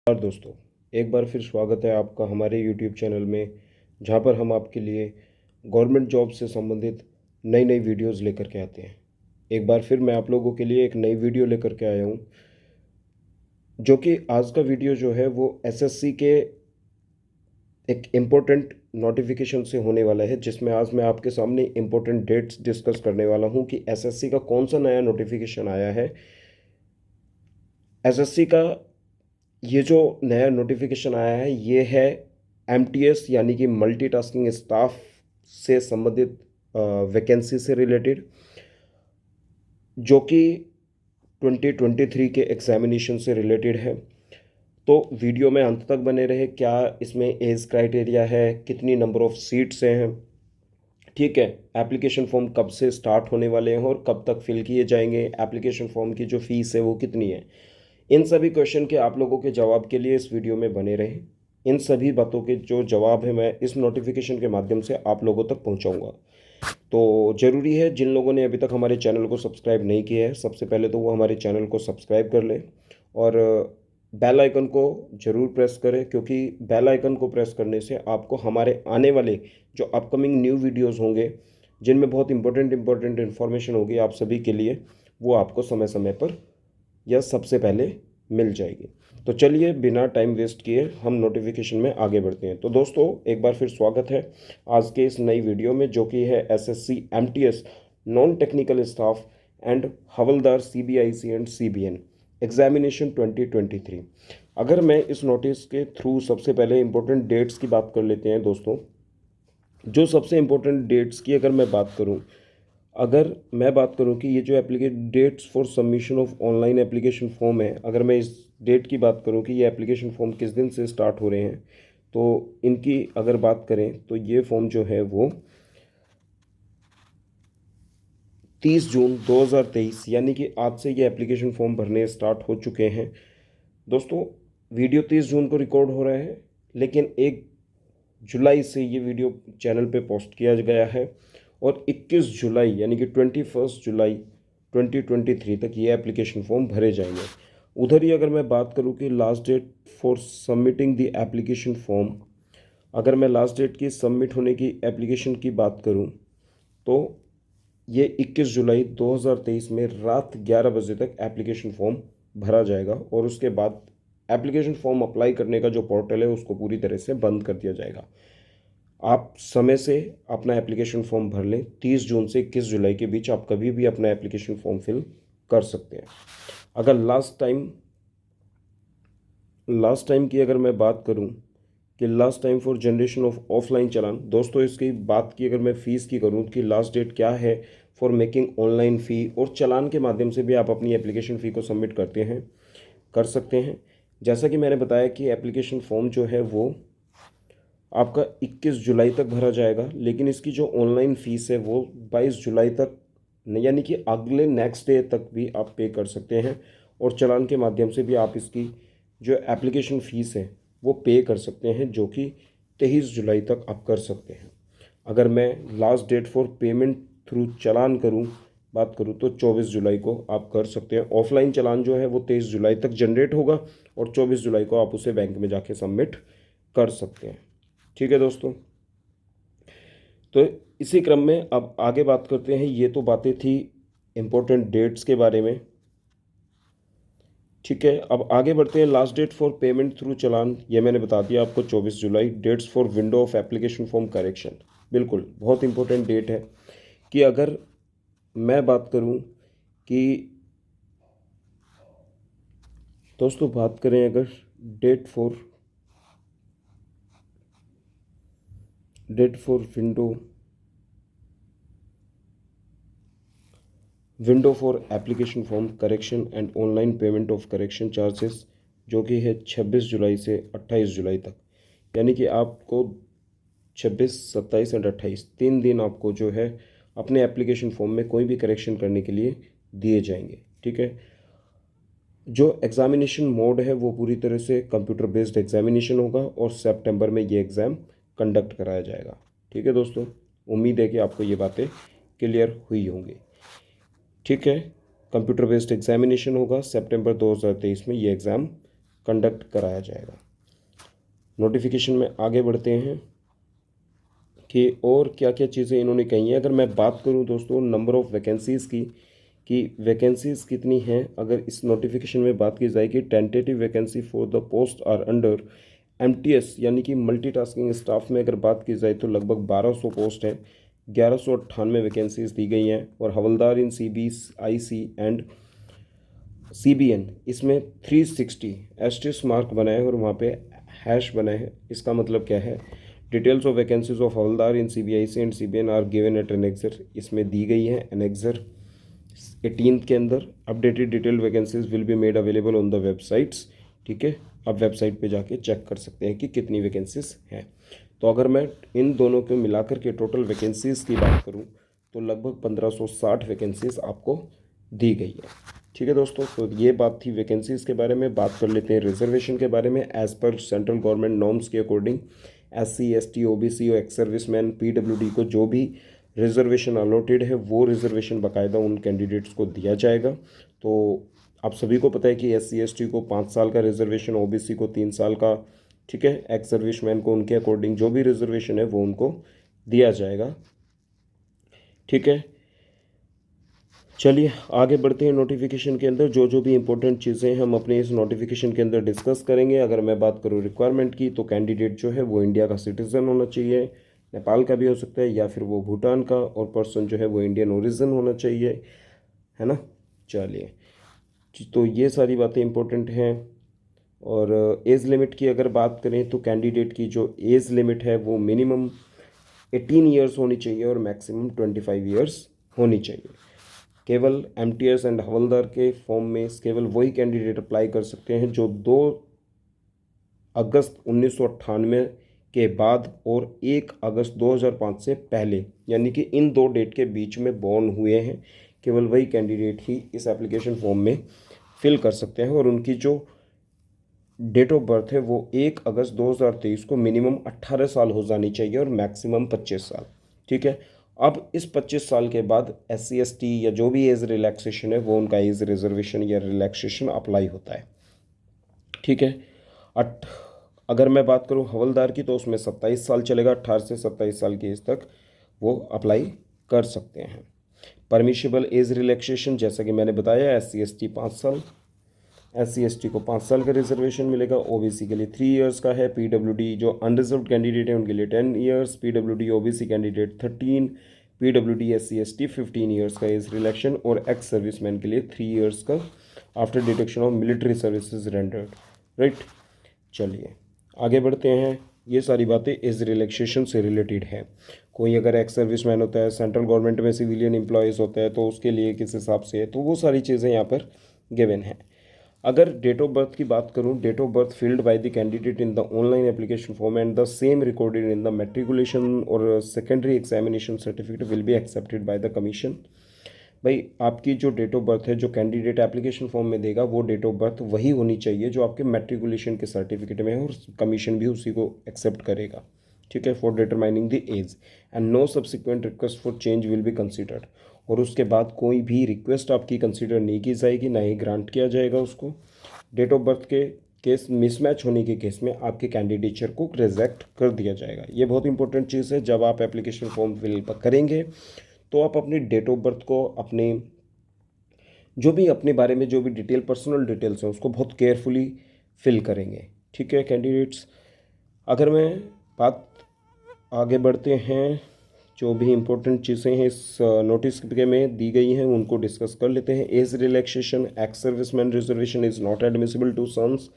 नमस्कार दोस्तों, एक बार फिर स्वागत है आपका हमारे यूट्यूब चैनल में, जहां पर हम आपके लिए गवर्नमेंट जॉब से संबंधित नई नई वीडियोस लेकर के आते हैं। एक बार फिर मैं आप लोगों के लिए एक नई वीडियो लेकर के आया हूं, जो कि आज का वीडियो जो है वो एसएससी के एक इम्पोर्टेंट नोटिफिकेशन से होने वाला है, जिसमें आज मैं आपके सामने इम्पोर्टेंट डेट्स डिस्कस करने वाला हूं कि एसएससी का कौन सा नया नोटिफिकेशन आया है। एसएससी का ये जो नया नोटिफिकेशन आया है ये है एमटीएस यानी कि मल्टीटास्किंग स्टाफ से संबंधित वैकेंसी से रिलेटेड, जो कि 2023 के एग्जामिनेशन से रिलेटेड है। तो वीडियो में अंत तक बने रहे। क्या इसमें एज क्राइटेरिया है, कितनी नंबर ऑफ सीट्स हैं, ठीक है, एप्लीकेशन फॉर्म कब से स्टार्ट होने वाले हैं और कब तक फिल किए जाएंगे, एप्लीकेशन फॉर्म की जो फीस है वो कितनी है, इन सभी क्वेश्चन के आप लोगों के जवाब के लिए इस वीडियो में बने रहे। इन सभी बातों के जो जवाब है मैं इस नोटिफिकेशन के माध्यम से आप लोगों तक पहुंचाऊंगा। तो ज़रूरी है, जिन लोगों ने अभी तक हमारे चैनल को सब्सक्राइब नहीं किया है, सबसे पहले तो वो हमारे चैनल को सब्सक्राइब कर लें और बेल आइकन को ज़रूर प्रेस करें, क्योंकि बेल आइकन को प्रेस करने से आपको हमारे आने वाले जो अपकमिंग न्यू वीडियोज़ होंगे, जिनमें बहुत इंपॉर्टेंट इन्फॉर्मेशन होगी आप सभी के लिए, वो आपको समय समय पर या सबसे पहले मिल जाएगी। तो चलिए बिना टाइम वेस्ट किए हम नोटिफिकेशन में आगे बढ़ते हैं। तो दोस्तों, एक बार फिर स्वागत है आज के इस नई वीडियो में, जो कि है SSC MTS non technical staff and havildar CBIC and CBN examination 2023। अगर मैं इस नोटिस के थ्रू सबसे पहले इंपॉर्टेंट डेट्स की बात कर लेते हैं दोस्तों। जो सबसे इम्पोर्टेंट डेट्स की अगर मैं बात करूं कि ये जो application dates for submission of online application form है, अगर मैं इस डेट की बात करूं कि ये एप्लीकेशन फॉर्म किस दिन से स्टार्ट हो रहे हैं, तो इनकी अगर बात करें तो ये फॉर्म जो है वो 30 जून 2023 यानी कि आज से ये एप्लीकेशन फॉर्म भरने स्टार्ट हो चुके हैं। दोस्तों, वीडियो 30 जून को रिकॉर्ड हो रहा है, लेकिन 1 जुलाई से ये वीडियो चैनल पे पोस्ट किया गया है और 21 जुलाई यानी कि 21 जुलाई 2023 तक ये एप्लीकेशन फॉर्म भरे जाएंगे। उधर ही अगर मैं बात करूँ कि last date for submitting the application form, अगर मैं लास्ट डेट की सबमिट होने की एप्लीकेशन की बात करूँ तो ये 21 जुलाई 2023 में रात 11 बजे तक एप्लीकेशन फॉर्म भरा जाएगा और उसके बाद एप्लीकेशन फॉर्म अप्लाई करने का जो पोर्टल है उसको पूरी तरह से बंद कर दिया जाएगा। आप समय से अपना एप्लीकेशन फॉर्म भर लें। 30 जून से 21 जुलाई के बीच आप कभी भी अपना एप्लीकेशन फॉर्म फिल कर सकते हैं। अगर लास्ट टाइम की अगर मैं बात करूं कि last time for generation of offline challan, दोस्तों इसकी बात की अगर मैं फ़ीस की करूं कि लास्ट डेट क्या है फॉर मेकिंग ऑनलाइन फ़ी, और चालान के माध्यम से भी आप अपनी एप्लीकेशन फ़ी को सबमिट कर सकते हैं। जैसा कि मैंने बताया कि एप्लीकेशन फॉर्म जो है वो आपका 21 जुलाई तक भरा जाएगा, लेकिन इसकी जो ऑनलाइन फ़ीस है वो 22 जुलाई तक यानी कि अगले नेक्स्ट डे तक भी आप पे कर सकते हैं और चालान के माध्यम से भी आप इसकी जो एप्लीकेशन फ़ीस है वो पे कर सकते हैं, जो कि 23 जुलाई तक आप कर सकते हैं। अगर मैं last date for payment through बात करूँ तो 24 जुलाई को आप कर सकते हैं। ऑफलाइन चालान जो है वो 23 जुलाई तक जनरेट होगा और 24 जुलाई को आप उसे बैंक में जाके सबमिट कर सकते हैं। ठीक है दोस्तों, तो इसी क्रम में अब आगे बात करते हैं। ये तो बातें थी इम्पोर्टेंट डेट्स के बारे में, ठीक है। अब आगे बढ़ते हैं। Last date for payment through challan, ये मैंने बता दिया आपको 24 जुलाई। Dates for window of application form correction, बिल्कुल बहुत इंपॉर्टेंट डेट है कि अगर मैं बात करूं कि दोस्तों बात करें अगर date for window for application form correction and online payment of correction charges, जो कि है 26 जुलाई से 28 जुलाई तक, यानी कि आपको 26, 27 एंड 28 3 दिन आपको जो है अपने एप्लीकेशन फॉर्म में कोई भी करेक्शन करने के लिए दिए जाएंगे। ठीक है, जो एग्ज़ामिनेशन मोड है वो पूरी तरह से कंप्यूटर बेस्ड एग्जामिनेशन होगा और सितंबर में ये एग्ज़ाम कंडक्ट कराया जाएगा। ठीक है दोस्तों, उम्मीद है कि आपको ये बातें क्लियर हुई होंगी। ठीक है, कंप्यूटर बेस्ड एग्जामिनेशन होगा, सितंबर 2023 में ये एग्ज़ाम कंडक्ट कराया जाएगा। नोटिफिकेशन में आगे बढ़ते हैं कि और क्या क्या चीज़ें इन्होंने कही हैं। अगर मैं बात करूं दोस्तों नंबर ऑफ़ वैकेंसीज़ की, कि वैकेंसीज़ कितनी हैं, अगर इस नोटिफिकेशन में बात की जाए कि tentative vacancy for the post are under MTS यानी कि मल्टीटास्किंग स्टाफ में अगर बात की जाए तो लगभग 1200 पोस्ट हैं, 1198 वैकेंसीज दी गई हैं। और हवलदार इन CBIC एंड CBN इसमें 360 एस्टेरिस्क मार्क बनाए हैं और वहाँ पे हैश बनाए हैं। इसका मतलब क्या है, डिटेल्स ऑफ वैकेंसीज ऑफ हवलदार in CBIC and CBN are given at annexure, इसमें दी गई है एनेक्सर 18 के अंदर। Updated detail vacancies will be made available on the websites. ठीक है, आप वेबसाइट पे जाके चेक कर सकते हैं कि कितनी वैकेंसीज हैं। तो अगर मैं इन दोनों को मिलाकर के टोटल वैकेंसीज की बात करूं तो लगभग 1560 वैकेंसीज आपको दी गई है। ठीक है दोस्तों, तो ये बात थी वैकेंसीज के बारे में। बात कर लेते हैं रिजर्वेशन के बारे में। As per central government norms के अकॉर्डिंग SC ST OBC और एक्स सर्विसमैन PWD को जो भी रिजर्वेशन अलॉटेड है वो रिजर्वेशन बाकायदा उन कैंडिडेट्स को दिया जाएगा। तो आप सभी को पता है कि SC ST को 5 साल का रिजर्वेशन, OBC को 3 साल का, ठीक है, एक्स सर्विसमैन को उनके अकॉर्डिंग जो भी रिजर्वेशन है वो उनको दिया जाएगा। ठीक है, चलिए आगे बढ़ते हैं। नोटिफिकेशन के अंदर जो जो भी इंपॉर्टेंट चीज़ें हम अपने इस नोटिफिकेशन के अंदर डिस्कस करेंगे। अगर मैं बात करूँ रिक्वायरमेंट की तो कैंडिडेट जो है वो इंडिया का सिटीज़न होना चाहिए, नेपाल का भी हो सकता है या फिर वो भूटान का, और पर्सन जो है वो इंडियन ओरिजिन होना चाहिए, है ना। चलिए, तो ये सारी बातें इंपॉर्टेंट हैं। और एज लिमिट की अगर बात करें तो कैंडिडेट की जो एज लिमिट है वो मिनिमम 18 ईयर्स होनी चाहिए और मैक्सिमम 25 ईयर्स होनी चाहिए। केवल MTS एंड हवलदार के फॉर्म में केवल वही कैंडिडेट अप्लाई कर सकते हैं जो 2 अगस्त 1998 के बाद और 1 अगस्त 2005 से पहले, यानी कि इन 2 डेट के बीच में बॉर्न हुए हैं। केवल वही कैंडिडेट ही इस एप्लीकेशन फॉर्म में फिल कर सकते हैं। और उनकी जो डेट ऑफ बर्थ है वो 1 अगस्त 2023 को मिनिमम 18 साल हो जानी चाहिए और मैक्सिमम 25 साल। ठीक है, अब इस 25 साल के बाद SC ST या जो भी एज रिलैक्सेशन है वो उनका एज रिजर्वेशन या रिलैक्सेशन अप्लाई होता है। ठीक है, अगर मैं बात करूं हवलदार की तो उसमें 27 साल चलेगा, 18 से 27 साल की एज तक वो अप्लाई कर सकते हैं। परमिशेबल एज रिलैक्सेशन जैसा कि मैंने बताया, SC ST 5 साल, SC ST को 5 साल का रिजर्वेशन मिलेगा, OBC के लिए 3 इयर्स का है, PWD जो अनरिजर्व कैंडिडेट है उनके लिए 10 years, PWD OBC candidate 13, PWD SC ST 15 years का एज रिलैक्सेशन, और एक्स सर्विसमैन के लिए 3 इयर्स का after deduction of military services rendered. Right, चलिए आगे बढ़ते हैं। ये सारी बातें एज रिलैक्सेशन से रिलेटेड है। कोई अगर एक्स सर्विसमैन होता है, सेंट्रल गवर्नमेंट में सिविलियन एम्प्लॉयज़ होता है तो उसके लिए किस हिसाब से है, तो वो सारी चीज़ें यहाँ पर गिवन है। अगर डेट ऑफ बर्थ की बात करूं, date of birth filled by the candidate in the online application form and the same recorded in the matriculation और secondary examination certificate will be accepted by the commission. भाई आपकी जो date of birth है जो candidate application form में देगा वो date of birth वही होनी चाहिए जो आपके मैट्रिकुलेशन के सर्टिफिकेट में है, और कमीशन भी उसी को एक्सेप्ट करेगा। ठीक है, for determining the age and no subsequent request for change will be considered. और उसके बाद कोई भी रिक्वेस्ट आपकी कंसिडर नहीं की जाएगी, ना ही ग्रांट किया जाएगा उसको। डेट ऑफ बर्थ के केस मिसमैच होने के केस में आपके कैंडिडेचर को रिजेक्ट कर दिया जाएगा। ये बहुत इंपॉर्टेंट चीज़ है। जब आप एप्लीकेशन फॉर्म फिल करेंगे तो आप अपनी डेट ऑफ बर्थ को, अपने जो भी अपने बारे में जो भी डिटेल पर्सनल डिटेल्स हैं उसको बहुत केयरफुली फिल करेंगे। ठीक है कैंडिडेट्स, अगर मैं बात आगे बढ़ते हैं, जो भी इम्पोर्टेंट चीज़ें हैं इस नोटिस के में दी गई हैं उनको डिस्कस कर लेते हैं। Age relaxation, ex serviceman reservation is not admissible to sons.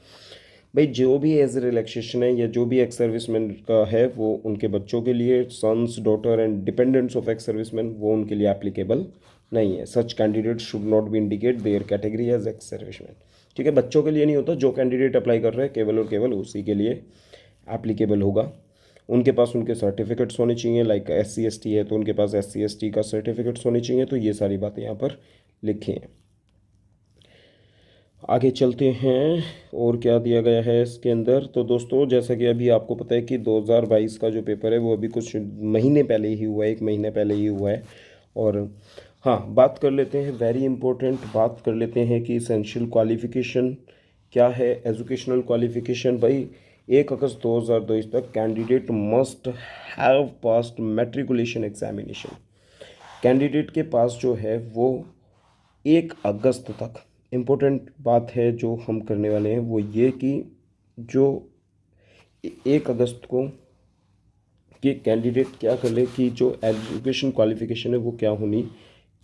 भाई जो भी एज रिलैक्सेशन है या जो भी एक्स सर्विसमैन का है वो उनके बच्चों के लिए, sons daughter and dependents of ex serviceman, वो उनके लिए एप्लीकेबल नहीं है। Such candidate should not be indicate their category as ex serviceman. ठीक है, बच्चों के लिए नहीं होता, जो कैंडिडेट अप्लाई कर रहे हैं केवल और केवल उसी के लिए एप्लीकेबल होगा। उनके पास उनके सर्टिफिकेट्स होने चाहिए, लाइक SC ST है तो उनके पास SC ST का सर्टिफिकेट्स होने चाहिए। तो ये सारी बातें यहाँ पर लिखी हैं। आगे चलते हैं और क्या दिया गया है इसके अंदर। तो दोस्तों जैसा कि अभी आपको पता है कि 2022 का जो पेपर है वो अभी कुछ महीने पहले ही हुआ है, 1 महीने पहले ही हुआ है। और हाँ, बात कर लेते हैं वेरी इंपॉर्टेंट, बात कर लेते हैं कि इसेंशियल क्वालिफ़िकेशन क्या है एजुकेशनल क्वालिफिकेशन भाई? 1 अगस्त 2023 तक candidate must have passed matriculation examination. Candidate के पास जो है वो 1 अगस्त तक, इम्पोर्टेंट बात है जो हम करने वाले हैं वो ये कि जो 1 अगस्त को कि कैंडिडेट क्या कर ले कि जो एजुकेशन क्वालिफिकेशन है वो क्या होनी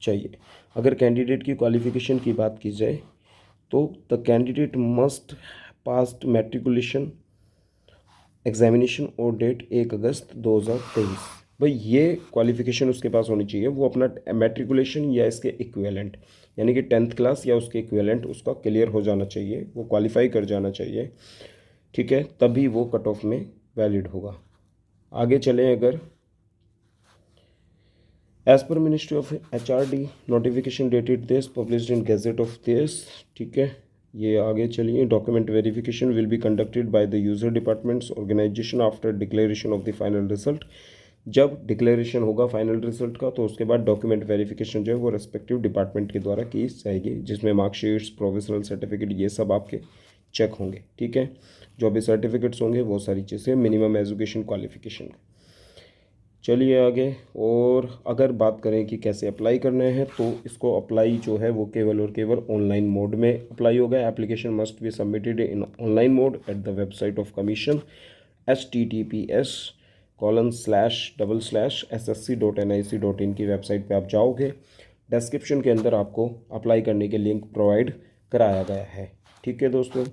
चाहिए। अगर कैंडिडेट की क्वालिफिकेशन की बात की जाए तो the candidate must passed matriculation examination और डेट 1 अगस्त 2023। भाई ये क्वालिफिकेशन उसके पास होनी चाहिए, वो अपना मैट्रिकुलेशन या इसके इक्विवेलेंट यानी कि 10th क्लास या उसके इक्विवेलेंट उसका क्लियर हो जाना चाहिए, वो क्वालिफाई कर जाना चाहिए, ठीक है, तभी वो कट ऑफ में वैलिड होगा। आगे चलें अगर, एज पर ministry of HRD notification dated this published in gazette of this, ठीक है। ये आगे चलिए, document verification will be conducted by the user departments organisation after declaration of the final result. जब डिक्लेरेशन होगा फाइनल रिजल्ट का तो उसके बाद डॉक्यूमेंट वेरिफिकेशन जो है वो रेस्पेक्टिव डिपार्टमेंट के द्वारा की जाएगी, जिसमें मार्कशीट्स, प्रोविजनल सर्टिफिकेट, ये सब आपके चेक होंगे, ठीक है। जो भी सर्टिफिकेट्स होंगे वो सारी चीज़ें मिनिमम एजुकेशन क्वालिफिकेशन। चलिए आगे, और अगर बात करें कि कैसे अप्लाई करना है तो इसको अप्लाई जो है वो केवल और केवल ऑनलाइन मोड में अप्लाई होगा। Application must be submitted in online mode at the website of commission https://ssc.nic.in की वेबसाइट पे आप जाओगे, डिस्क्रिप्शन के अंदर आपको अप्लाई करने के लिंक प्रोवाइड कराया गया है, ठीक है दोस्तों।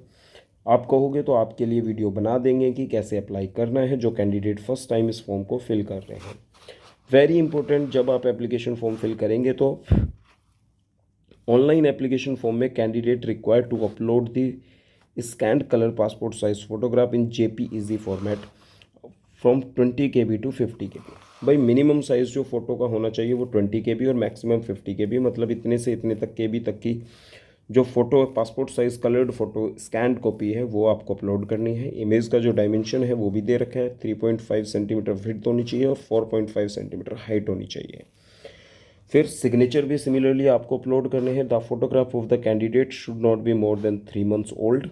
आप कहोगे तो आपके लिए वीडियो बना देंगे कि कैसे अप्लाई करना है जो कैंडिडेट फर्स्ट टाइम इस फॉर्म को फिल कर रहे हैं। वेरी इंपॉर्टेंट, जब आप एप्लीकेशन फॉर्म फिल करेंगे तो ऑनलाइन एप्लीकेशन फॉर्म में candidate required to upload the scanned colour passport size photograph in JPEG format from 20 KB to 50 KB। भाई मिनिमम साइज़ जो फ़ोटो का होना चाहिए वो 20 KB और मैक्सिमम 50 KB, मतलब इतने से इतने तक KB तक की जो photo passport size coloured photo scanned copy है वो आपको अपलोड करनी है। इमेज का जो डायमेंशन है वो भी दे रखा है, 3.5 सेंटीमीटर विड्थ होनी चाहिए और 4.5 सेंटीमीटर हाइट होनी चाहिए। फिर सिग्नेचर भी सिमिलरली आपको अपलोड करने हैं। The photograph of the candidate should not be more than 3 months old.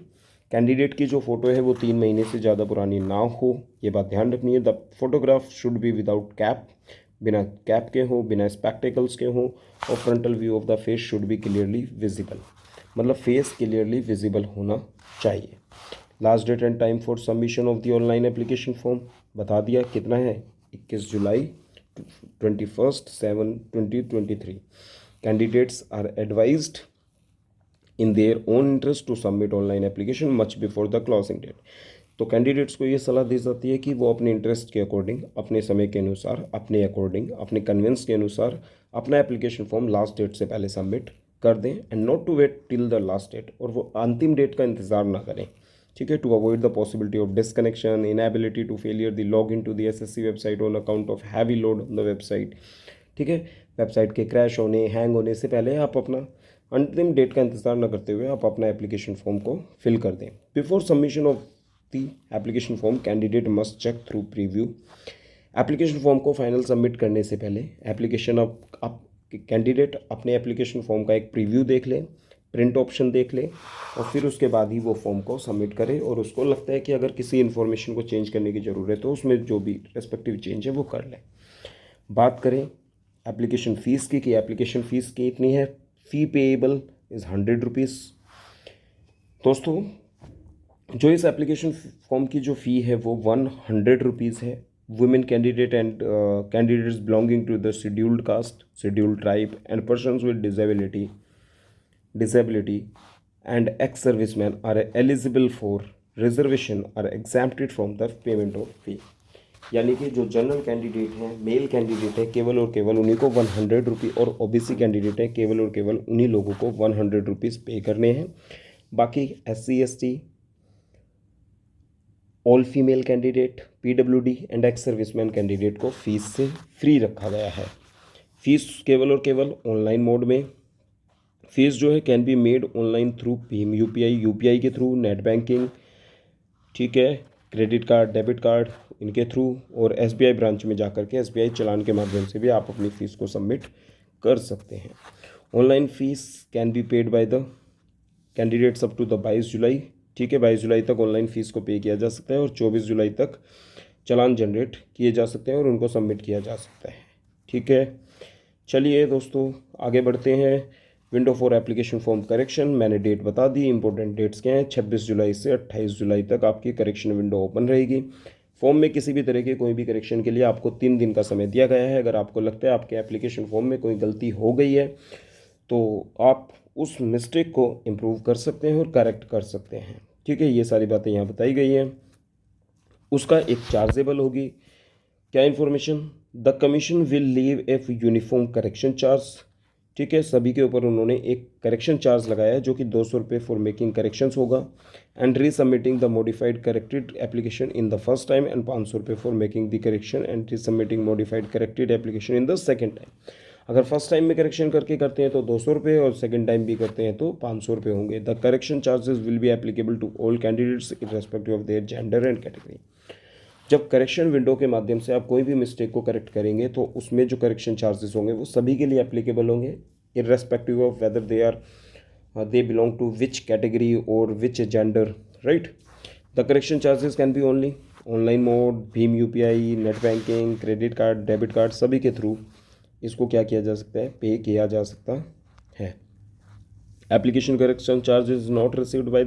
Candidate की जो फ़ोटो है वो 3 महीने से ज़्यादा पुरानी ना हो, ये बात ध्यान रखनी है। The photograph should be without cap, बिना कैप के हो, बिना स्पेक्टिकल्स के हो, और frontal view of the face should be clearly visible, मतलब फेस क्लियरली विजिबल होना चाहिए। Last date and time for submission of the online application form बता दिया, कितना है, 21 जुलाई 21/7/2023। Candidates are advised in their own interest to submit online application much before the closing date. तो candidates को ये सलाह दी जाती है कि वो अपने इंटरेस्ट के अकॉर्डिंग, अपने समय के अनुसार, अपने अकॉर्डिंग, अपने कन्वेंस के अनुसार अपना एप्लीकेशन फॉर्म लास्ट डेट से पहले सबमिट कर दें, and not to wait till the last date, और वो अंतिम डेट का इंतज़ार ना करें, ठीक है, to avoid the possibility of disconnection, inability to failure the log in to the SSC website on account of heavy load on the website, ठीक है। वेबसाइट के क्रैश होने, हैंग होने से पहले आप अपना अंतिम डेट का इंतजार न करते हुए आप अपना एप्लीकेशन फॉर्म को फिल कर दें। Before submission of the application form candidate must check through preview. Application form को फाइनल सबमिट करने से पहले एप्लीकेशन आप कैंडिडेट अपने एप्लीकेशन फॉर्म का एक प्रीव्यू देख लें, प्रिंट ऑप्शन देख लें, और फिर उसके बाद ही वो फॉर्म को सबमिट करें, और उसको लगता है कि अगर किसी इन्फॉर्मेशन को चेंज करने की ज़रूरत है तो उसमें जो भी रेस्पेक्टिव चेंज है वो कर लें। बात करें एप्लीकेशन फ़ीस की कि एप्लीकेशन फ़ीस कितनी है। फ़ी पेएबल इज़ 100 रुपीज़। दोस्तों, जो इस एप्लीकेशन फॉर्म की जो फ़ी है वो 100 रुपीज़ है। Women candidate and candidates belonging to the scheduled caste, scheduled tribe and persons with disability and ex-servicemen are eligible for reservation are exempted from the payment of fee। यानी कि जो general candidate हैं, male candidate है, केवल और केवल उन्हीं को 100 रुपये, और OBC कैंडिडेट है केवल और केवल उन्हीं लोगों को 100 रुपीज़ पे करने हैं। बाकी SC ST, all female candidate, PWD and ex serviceman candidate को फीस से फ्री रखा गया है। फीस केवल और केवल ऑनलाइन मोड में, फीस जो है can be made online through Bhim UPI के थ्रू, नेट बैंकिंग, ठीक है, क्रेडिट कार्ड, डेबिट कार्ड, इनके थ्रू, और SBI ब्रांच में जाकर के SBI चलान के माध्यम से भी आप अपनी फ़ीस को सबमिट कर सकते हैं। Online fees can be paid by the candidates up to the 22 July, ठीक है, 22 जुलाई तक ऑनलाइन फ़ीस को पे किया जा सकता है और 24 जुलाई तक चालान जनरेट किए जा सकते हैं और उनको सबमिट किया जा सकता है, ठीक है। चलिए दोस्तों आगे बढ़ते हैं। Window for application form correction मैंने डेट बता दी। इंपॉर्टेंट डेट्स क्या हैं, 26 जुलाई से 28 जुलाई तक आपकी करेक्शन विंडो ओपन रहेगी। फॉर्म में किसी भी तरह के कोई भी करेक्शन के लिए आपको 3 दिन का समय दिया गया है। अगर आपको लगता है आपके एप्लीकेशन फॉर्म में कोई गलती हो गई है तो आप उस मिस्टेक को इम्प्रूव कर सकते हैं और करेक्ट कर सकते हैं, ठीक है। ये सारी बातें यहाँ बताई गई हैं। उसका एक चार्जेबल होगी क्या information, the commission will leave a uniform correction charge, ठीक है। सभी के ऊपर उन्होंने एक करेक्शन चार्ज लगाया है जो कि 200 रुपये फॉर मेकिंग करेक्शंस होगा and resubmitting the modified corrected application in the first time and 500 रुपये for making the correction and resubmitting modified corrected application in the second time. अगर फर्स्ट टाइम में correction करके करते हैं तो 200 रुपये और सेकेंड टाइम भी करते हैं तो 500 रुपये होंगे। The correction charges will be applicable to all candidates irrespective of their gender and category. जब करेक्शन विंडो के माध्यम से आप कोई भी मिस्टेक को करेक्ट करेंगे तो उसमें जो करेक्शन चार्जेस होंगे वो सभी के लिए एप्लीकेबल होंगे irrespective of whether they belong to which category और which gender, right. The correction charges can be only online mode, भीम UPI, net banking, credit card, debit card, सभी के थ्रू इसको क्या किया जा सकता है, पे किया जा सकता है। Application correction charge is not received by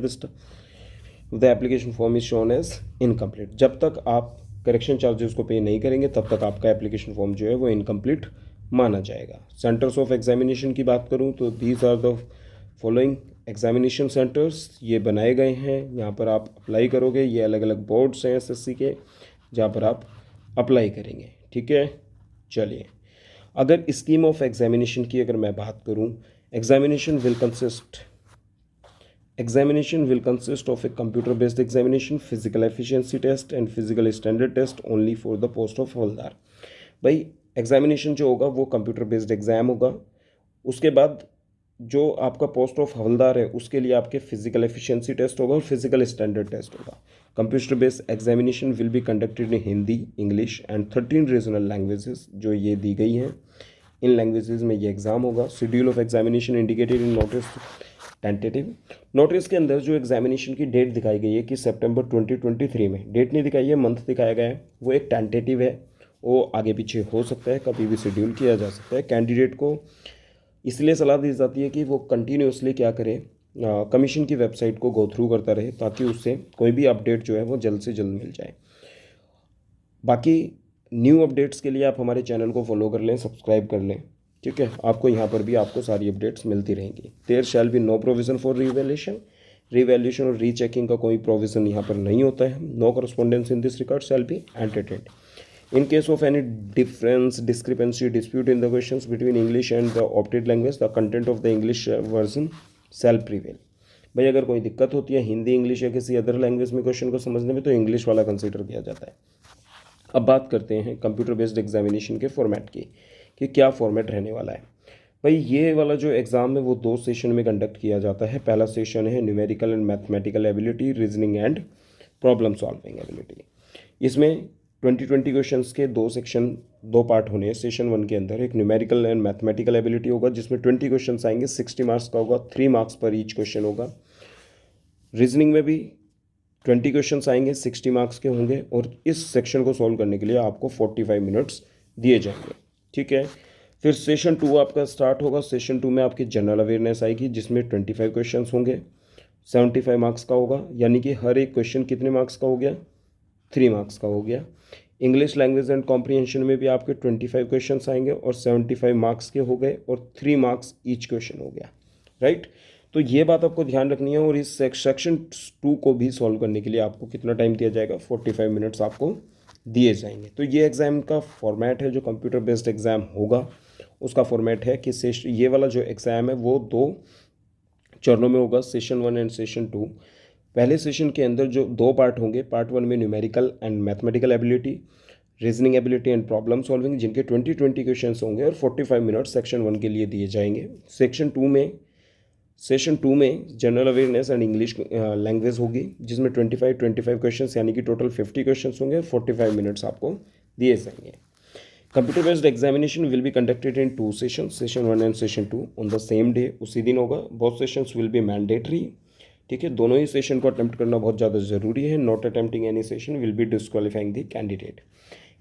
the application form is shown as incomplete. जब तक आप करेक्शन चार्जेस को पे नहीं करेंगे तब तक आपका एप्लीकेशन फॉर्म जो है वो इनकम्प्लीट माना जाएगा। सेंटर्स ऑफ एग्जामिनेशन की बात करूं तो these are the following examination centres, ये बनाए गए हैं, यहाँ पर आप अप्लाई करोगे। ये अलग अलग बोर्ड्स हैं एसएससी के जहाँ पर आप अप्लाई करेंगे, ठीक है। चलिए अगर स्कीम ऑफ एग्जामिनेशन की अगर मैं बात करूं, examination will consist of a computer based examination, physical efficiency test and physical standard test only for the post of havildar. भाई एग्जामिनेशन जो होगा वो कंप्यूटर बेस्ड एग्जाम होगा। उसके बाद जो आपका पोस्ट ऑफ हवलदार है उसके लिए आपके फिजिकल एफिशिएंसी टेस्ट होगा और फिजिकल स्टैंडर्ड टेस्ट होगा। Computer based examination will be conducted in Hindi, English and 13 regional languages जो ये दी गई हैं। इन लैंग्वेजेस में ये एग्ज़ाम होगा। Schedule of examination indicated in notice tentative. Notice के अंदर जो एग्जामिनेशन की डेट दिखाई गई है कि सितंबर 2023 में, डेट नहीं दिखाई है, मंथ दिखाया गया है, वो एक टेंटेटिव है, वो आगे पीछे हो सकता है, कभी भी शेड्यूल किया जा सकता है। कैंडिडेट को इसलिए सलाह दी जाती है कि वो कंटिन्यूसली क्या करे, कमीशन की वेबसाइट को गो थ्रू करता रहे ताकि उससे कोई भी अपडेट जो है वो जल्द से जल्द मिल जाए। बाकी न्यू अपडेट्स के लिए आप हमारे चैनल को फॉलो कर लें, सब्सक्राइब कर लें, ठीक है। आपको यहाँ पर भी आपको सारी अपडेट्स मिलती रहेंगी। There shall be no provision for revaluation और रीचेकिंग का कोई प्रोविज़न यहाँ पर नहीं होता है। No correspondence in this record shall be entertained. In case of any difference, discrepancy, dispute in the questions between English and the opted language, the content of the English version shall prevail. भाई अगर कोई दिक्कत होती है Hindi, English या किसी other language में question को समझने में तो इंग्लिश वाला कंसीडर किया जाता है। अब बात करते हैं कंप्यूटर बेस्ड एग्जामिनेशन के फॉर्मेट की कि क्या फॉर्मेट रहने वाला है। भाई ये वाला जो एग्ज़ाम है वो 2 सेशन में कंडक्ट किया जाता है। पहला सेशन है numerical and mathematical ability, reasoning and problem solving ability. इसमें 20 क्वेश्चंस के 2 सेक्शन, 2 पार्ट होने हैं। सेशन 1 के अंदर एक न्यूमेरिकल एंड मैथमेटिकल एबिलिटी होगा जिसमें 20 क्वेश्चंस आएंगे, 60 मार्क्स का होगा, 3 मार्क्स पर ईच क्वेश्चन होगा। रीजनिंग में भी 20 क्वेश्चंस आएंगे, 60 मार्क्स के होंगे और इस सेक्शन को सॉल्व करने के लिए आपको 45 मिनट्स दिए जाएंगे, ठीक है। फिर सेशन 2 आपका स्टार्ट होगा। सेशन 2 में आपकी जनरल अवेयरनेस आएगी जिसमें 25 क्वेश्चंस होंगे, 75 मार्क्स का होगा, यानी कि हर एक क्वेश्चन कितने मार्क्स का हो गया, 3 मार्क्स का हो गया। इंग्लिश लैंग्वेज एंड कॉम्प्रीहेंशन में भी आपके 25 क्वेश्चंस आएंगे और 75 मार्क्स के हो गए और 3 मार्क्स ईच क्वेश्चन हो गया, राइट। तो ये बात आपको ध्यान रखनी है। और इस सेक्शन 2 को भी सॉल्व करने के लिए आपको कितना टाइम दिया जाएगा, 45 मिनट्स आपको दिए जाएंगे। तो ये एग्ज़ाम का फॉर्मेट है जो कंप्यूटर बेस्ड एग्ज़ाम होगा उसका फॉर्मेट है कि ये वाला जो एग्ज़ाम है वो 2 चरणों में होगा, सेशन 1 एंड सेशन 2। पहले सेशन के अंदर जो 2 पार्ट होंगे, पार्ट 1 में numerical and mathematical ability, reasoning ability and problem solving, जिनके 20 क्वेश्चंस होंगे और 45 मिनट सेक्शन 1 के लिए दिए जाएंगे। सेशन 2 में general awareness and English language होगी जिसमें 25 क्वेश्चंस यानी कि टोटल 50 क्वेश्चंस होंगे और 45 मिनट्स आपको दिए जाएंगे। Computer based examination will be conducted in 2 sessions, session 1 and session 2 on the same day, उसी दिन होगा। Both sessions will be mandatory, ठीक है। दोनों ही सेशन को अटेम्प्ट करना बहुत ज़्यादा ज़रूरी है। Not attempting any session will be disqualifying the candidate.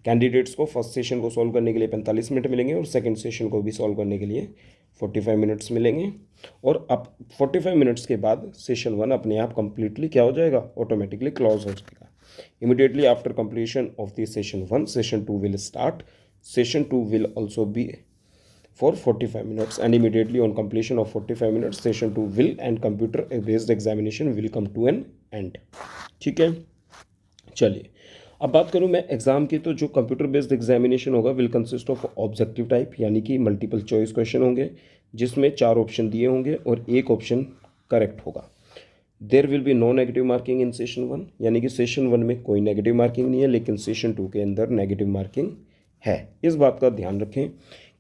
Candidates को फर्स्ट सेशन को सॉल्व करने के लिए 45 मिनट मिलेंगे और सेकंड सेशन को भी सॉल्व करने के लिए 45 मिनट्स मिलेंगे। और अब 45 मिनट्स के बाद सेशन 1 अपने आप कंप्लीटली क्या हो जाएगा, ऑटोमेटिकली क्लोज हो जाएगा। Immediately after completion of the session 1, session 2 will start. Session 2 will also be for 45 minutes and immediately on completion of 45 minutes session 2 will and computer based examination will come to an end, ठीक है। चलिए अब बात करूं मैं exam की, तो जो कंप्यूटर बेस्ड एग्जामिनेशन होगा will consist of objective type, यानी कि मल्टीपल चॉइस क्वेश्चन होंगे जिसमें 4 ऑप्शन दिए होंगे और एक ऑप्शन करेक्ट होगा। There will be no negative marking in session 1, यानी कि सेशन 1 में कोई नेगेटिव मार्किंग नहीं है, लेकिन सेशन 2 के अंदर नेगेटिव मार्किंग है। इस बात का ध्यान रखें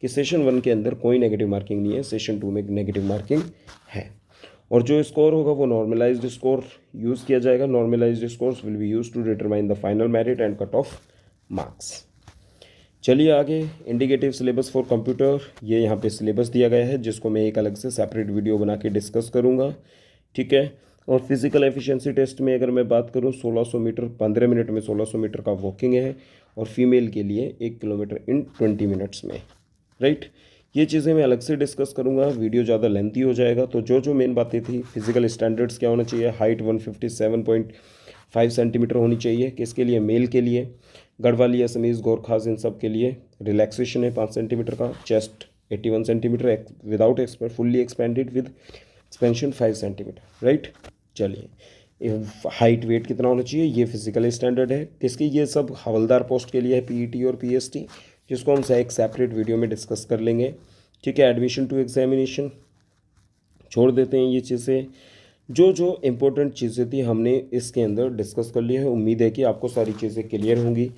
कि सेशन 1 के अंदर कोई नेगेटिव मार्किंग नहीं है, सेशन 2 में नेगेटिव मार्किंग है। और जो स्कोर होगा वो नॉर्मलाइज्ड स्कोर यूज़ किया जाएगा। Normalised scores will be use to determine the final merit and cut off marks. चलिए आगे, इंडिकेटिव सिलेबस फॉर कंप्यूटर, ये यहाँ पे सिलेबस दिया गया है जिसको मैं एक अलग से सेपरेट वीडियो बना के डिस्कस करूँगा, ठीक है। और फिजिकल एफिशिएंसी टेस्ट में अगर मैं बात करूँ 1600 मीटर 15 मिनट में 1600 मीटर का वॉकिंग है, और फीमेल के लिए 1 किलोमीटर इन 20 मिनट्स में, राइट। ये चीज़ें मैं अलग से डिस्कस करूँगा, वीडियो ज़्यादा लेंथी हो जाएगा। तो जो मेन बातें थी, फिजिकल स्टैंडर्ड्स क्या होना चाहिए, हाइट 157.5 सेंटीमीटर होनी चाहिए, किसके लिए, मेल के लिए, गढ़वाली असमीज़ गोरखाज इन सब के लिए। रिलैक्सेशन है 5 सेंटीमीटर का, chest 81 centimetre without fully expanded with expansion 5 centimetre, right. चलिए हाइट वेट कितना होना चाहिए, ये फिजिकल स्टैंडर्ड है किसकी, ये सब हवलदार पोस्ट के लिए है, पीईटी और पीएसटी, जिसको हम एक सेपरेट वीडियो में डिस्कस कर लेंगे, ठीक है। एडमिशन टू एग्जामिनेशन छोड़ देते हैं ये चीज़ें। जो इम्पोर्टेंट चीज़ें थी हमने इसके अंदर डिस्कस कर ली है। उम्मीद है कि आपको सारी चीज़ें क्लियर होंगी।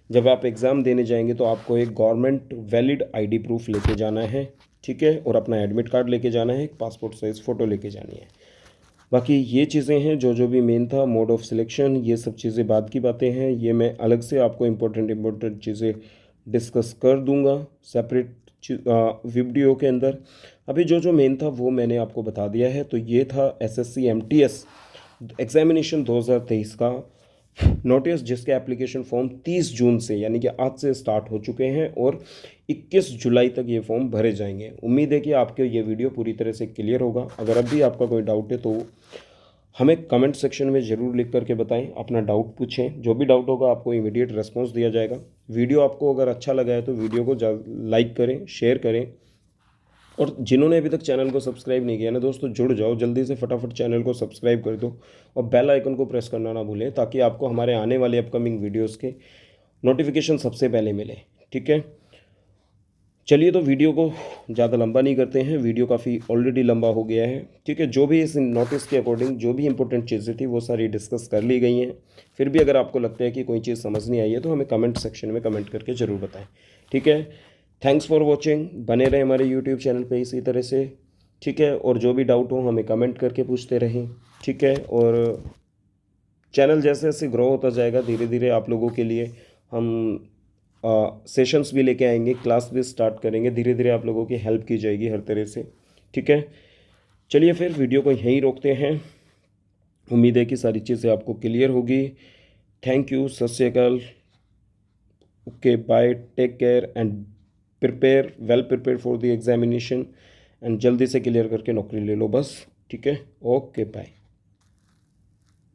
जब आप एग्ज़ाम देने जाएंगे तो आपको एक गवर्नमेंट वैलिड आईडी प्रूफ लेके जाना है, ठीक है, और अपना एडमिट कार्ड लेके जाना है, एक पासपोर्ट साइज़ फ़ोटो लेके जानी है। बाकी ये चीज़ें हैं जो भी मेन था, मोड ऑफ सिलेक्शन, ये सब चीज़ें बाद की बातें हैं, ये मैं अलग से आपको इम्पोर्टेंट चीज़ें डिस्कस कर दूंगा सेपरेट वीडियो के अंदर। अभी जो मेन था वो मैंने आपको बता दिया है। तो ये था एसएससी एमटीएस एग्जामिनेशन 2023 का नोटिस, जिसके एप्लीकेशन फॉर्म 30 जून से यानी कि आज से स्टार्ट हो चुके हैं और 21 जुलाई तक ये फॉर्म भरे जाएंगे। उम्मीद है कि आपके ये वीडियो पूरी तरह से क्लियर होगा। अगर अब भी आपका कोई डाउट है तो हमें कमेंट सेक्शन में ज़रूर लिख करके बताएं, अपना डाउट पूछें। जो भी डाउट होगा आपको इमीडिएट रिस्पॉन्स दिया जाएगा। वीडियो आपको अगर अच्छा लगा है तो वीडियो को लाइक करें, शेयर करें, और जिन्होंने अभी तक चैनल को सब्सक्राइब नहीं किया ना दोस्तों, जुड़ जाओ जल्दी से, फटाफट चैनल को सब्सक्राइब कर दो और बेल आइकन को प्रेस करना ना भूलें, ताकि आपको हमारे आने वाले अपकमिंग वीडियोस के नोटिफिकेशन सबसे पहले मिले, ठीक है। चलिए तो वीडियो को ज़्यादा लंबा नहीं करते हैं, वीडियो काफ़ी ऑलरेडी लंबा हो गया है, ठीक है। जो भी इस नोटिस के अकॉर्डिंग जो भी इंपॉर्टेंट चीज़ें थी वो सारी डिस्कस कर ली गई हैं। फिर भी अगर आपको लगता है कि कोई चीज़ समझ नहीं आई है तो हमें कमेंट सेक्शन में कमेंट करके ज़रूर बताएं, ठीक है। थैंक्स फॉर वॉचिंग, बने रहें हमारे यूट्यूब चैनल पे इसी तरह से, ठीक है। और जो भी डाउट हो हमें कमेंट करके पूछते रहें, ठीक है। और चैनल जैसे जैसे ग्रो होता जाएगा धीरे धीरे आप लोगों के लिए हम सेशंस भी लेके आएंगे, क्लास भी स्टार्ट करेंगे, धीरे धीरे आप लोगों की हेल्प की जाएगी हर तरह से, ठीक है। चलिए फिर वीडियो को यहीं रोकते हैं। उम्मीद है कि सारी चीज़ें आपको क्लियर होगी। Thank you, Sat Sri Akal, okay bye, take care and prepare well prepare for the examination, and जल्दी से क्लियर करके नौकरी ले लो बस, ठीक है। Okay bye.